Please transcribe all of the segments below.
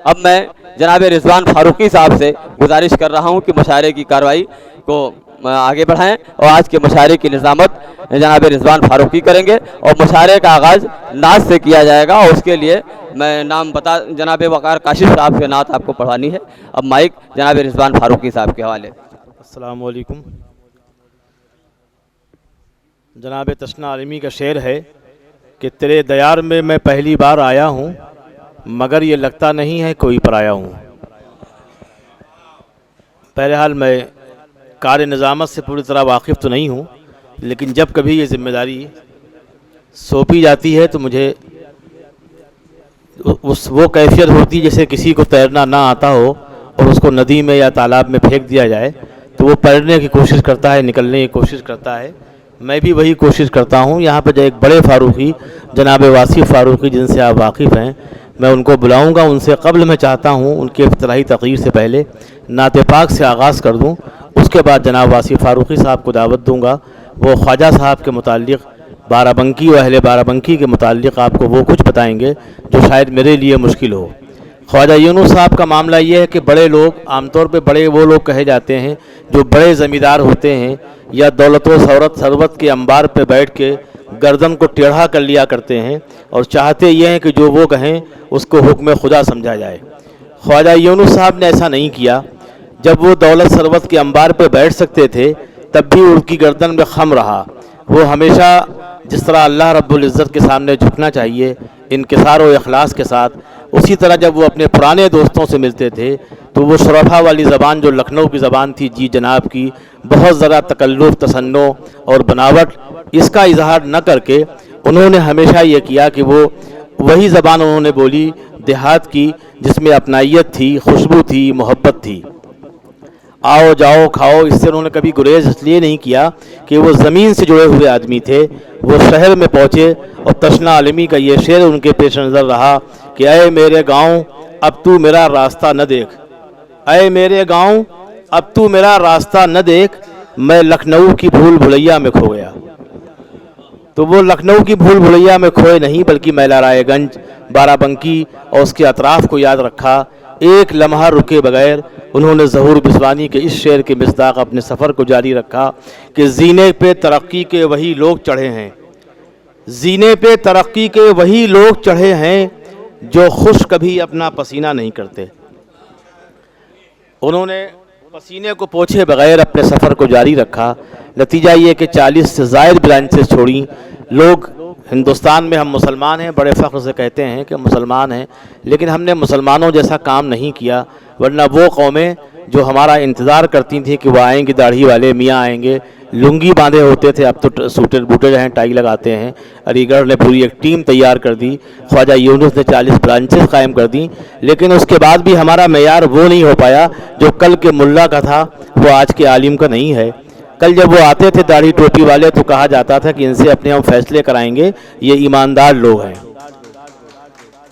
اب میں جناب رضوان فاروقی صاحب سے گزارش کر رہا ہوں کہ مشاعرے کی کارروائی کو آگے بڑھائیں، اور آج کے مشاعرے کی نظامت جناب رضوان فاروقی کریں گے، اور مشاعرے کا آغاز نعت سے کیا جائے گا، اور اس کے لیے میں نام بتا جناب وقار کاشف صاحب سے نعت آپ کو پڑھوانی ہے۔ اب مائک جناب رضوان فاروقی صاحب کے حوالے۔ السلام علیکم۔ جناب تشنا عالمی کا شعر ہے کہ تیرے دیار میں پہلی بار آیا ہوں، مگر یہ لگتا نہیں ہے کوئی پرایا ہوں۔ بہرحال میں کار نظامت سے پوری طرح واقف تو نہیں ہوں، لیکن جب کبھی یہ ذمہ داری سونپی جاتی ہے تو مجھے وہ کیفیت ہوتی ہے جیسے کسی کو تیرنا نہ آتا ہو اور اس کو ندی میں یا تالاب میں پھینک دیا جائے تو وہ پلٹنے کی کوشش کرتا ہے، نکلنے کی کوشش کرتا ہے۔ میں بھی وہی کوشش کرتا ہوں۔ یہاں پہ جو ایک بڑے فاروقی جناب واصف فاروقی جن سے آپ واقف ہیں، میں ان کو بلاؤں گا۔ ان سے قبل میں چاہتا ہوں ان کے افتتاحی تقریر سے پہلے نعت پاک سے آغاز کر دوں، اس کے بعد جناب واصف فاروقی صاحب کو دعوت دوں گا۔ وہ خواجہ صاحب کے متعلق، بارہ بنکی و اہل بارہ بنکی کے متعلق آپ کو وہ کچھ بتائیں گے جو شاید میرے لیے مشکل ہو۔ خواجہ یونس صاحب کا معاملہ یہ ہے کہ بڑے لوگ عام طور پہ بڑے وہ لوگ کہے جاتے ہیں جو بڑے زمیندار ہوتے ہیں یا دولت و ثروت کے انبار پہ بیٹھ کے گردن کو ٹیڑھا کر لیا کرتے ہیں اور چاہتے یہ ہیں کہ جو وہ کہیں اس کو حکم خدا سمجھا جائے۔ خواجہ یونس صاحب نے ایسا نہیں کیا۔ جب وہ دولت ثروت کے انبار پہ بیٹھ سکتے تھے تب بھی ان کی گردن میں خم رہا۔ وہ ہمیشہ جس طرح اللہ رب العزت کے سامنے جھکنا چاہیے انکسار و اخلاص کے ساتھ، اسی طرح جب وہ اپنے پرانے دوستوں سے ملتے تھے تو وہ شرفا والی زبان جو لکھنؤ کی زبان تھی جی جناب کی، بہت ذرا تکلف، تصنع اور بناوٹ، اس کا اظہار نہ کر کے انہوں نے ہمیشہ یہ کیا کہ وہ وہی زبان انہوں نے بولی دیہات کی جس میں اپنائیت تھی، خوشبو تھی، محبت تھی۔ آؤ جاؤ کھاؤ، اس سے انہوں نے کبھی گریز اس لیے نہیں کیا کہ وہ زمین سے جڑے ہوئے آدمی تھے۔ وہ شہر میں پہنچے اور تشنا عالمی کا یہ شعر ان کے پیش نظر رہا کہ اے میرے گاؤں اب تو میرا راستہ نہ دیکھ، اے میرے گاؤں اب تو میرا راستہ نہ دیکھ، میں لکھنؤ کی بھول بھلیا میں کھو گیا۔ تو وہ لکھنؤ کی بھول بھلیا میں کھوئے نہیں بلکہ میلا رائے گنج، بارہ بنکی اور اس کے اطراف کو یاد رکھا۔ ایک لمحہ رکے بغیر انہوں نے ظہور بسوانی کے اس شعر کے مصداق اپنے سفر کو جاری رکھا کہ زینے پہ ترقی کے وہی لوگ چڑھے ہیں، زینے پہ ترقی کے وہی لوگ چڑھے ہیں جو خوش کبھی اپنا پسینہ نہیں کرتے۔ انہوں نے پسینے کو پوچھے بغیر اپنے سفر کو جاری رکھا۔ نتیجہ یہ کہ 40 سے زائد برانچز چھوڑیں۔ لوگ ہندوستان میں ہم مسلمان ہیں، بڑے فخر سے کہتے ہیں کہ مسلمان ہیں، لیکن ہم نے مسلمانوں جیسا کام نہیں کیا، ورنہ وہ قومیں جو ہمارا انتظار کرتی تھیں کہ وہ آئیں گے، داڑھی والے میاں آئیں گے، لنگی باندھے ہوتے تھے، اب تو سوٹر بوٹر ہیں، ٹائی لگاتے ہیں۔ علی گڑھ نے پوری ایک ٹیم تیار کر دی، خواجہ یونس نے 40 برانچز قائم کر دیں، لیکن اس کے بعد بھی ہمارا معیار وہ نہیں ہو پایا جو کل کے ملا کا تھا، وہ آج کے عالم کا نہیں ہے۔ کل جب وہ آتے تھے داڑھی ٹوپی والے تو کہا جاتا تھا کہ ان سے اپنے ہم فیصلے کرائیں گے، یہ ایماندار لوگ ہیں۔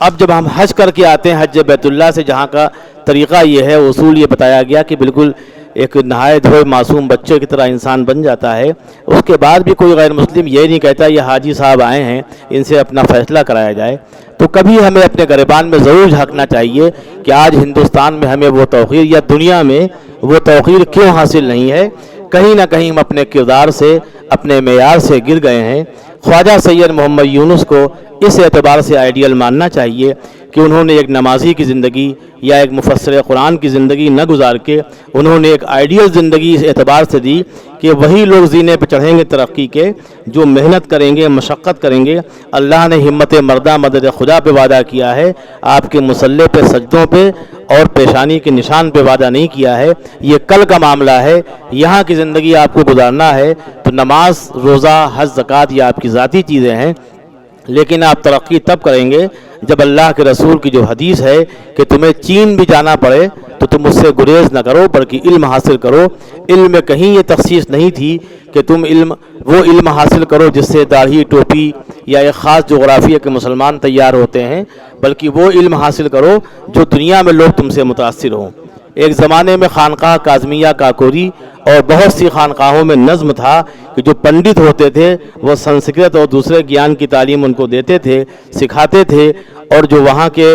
اب جب ہم حج کر کے آتے ہیں حج بیت اللہ سے، جہاں کا طریقہ یہ ہے، اصول یہ بتایا گیا کہ بالکل ایک نہائے دھوئے معصوم بچے کی طرح انسان بن جاتا ہے، اس کے بعد بھی کوئی غیر مسلم یہ نہیں کہتا یہ حاجی صاحب آئے ہیں ان سے اپنا فیصلہ کرایا جائے۔ تو کبھی ہمیں اپنے گریبان میں ضرور جھانکنا چاہیے کہ آج ہندوستان میں ہمیں وہ توقیر یا دنیا میں وہ توقیر کیوں حاصل نہیں ہے۔ کہیں نہ کہیں ہم اپنے کردار سے، اپنے معیار سے گر گئے ہیں۔ خواجہ سید محمد یونس کو اس اعتبار سے آئیڈیل ماننا چاہیے کہ انہوں نے ایک نمازی کی زندگی یا ایک مفسر قرآن کی زندگی نہ گزار کے انہوں نے ایک آئیڈیل زندگی اس اعتبار سے دی کہ وہی لوگ زینے پہ چڑھیں گے ترقی کے جو محنت کریں گے، مشقت کریں گے۔ اللہ نے ہمت مردہ مدد خدا پہ وعدہ کیا ہے، آپ کے مصلے پہ، سجدوں پہ اور پیشانی کے نشان پہ وعدہ نہیں کیا ہے۔ یہ کل کا معاملہ ہے، یہاں کی زندگی آپ کو گزارنا ہے تو نماز، روزہ، حج، زکوٰۃ یہ آپ کی ذاتی چیزیں ہیں، لیکن آپ ترقی تب کریں گے جب اللہ کے رسول کی جو حدیث ہے کہ تمہیں چین بھی جانا پڑے تو تم اس سے گریز نہ کرو بلکہ علم حاصل کرو۔ علم میں کہیں یہ تخصیص نہیں تھی کہ تم وہ علم حاصل کرو جس سے داڑھی، ٹوپی یا ایک خاص جغرافیہ کے مسلمان تیار ہوتے ہیں، بلکہ وہ علم حاصل کرو جو دنیا میں لوگ تم سے متاثر ہوں۔ ایک زمانے میں خانقاہ کاظمیہ کاکوری اور بہت سی خانقاہوں میں نظم تھا کہ جو پنڈت ہوتے تھے وہ سنسکرت اور دوسرے گیان کی تعلیم ان کو دیتے تھے، سکھاتے تھے، اور جو وہاں کے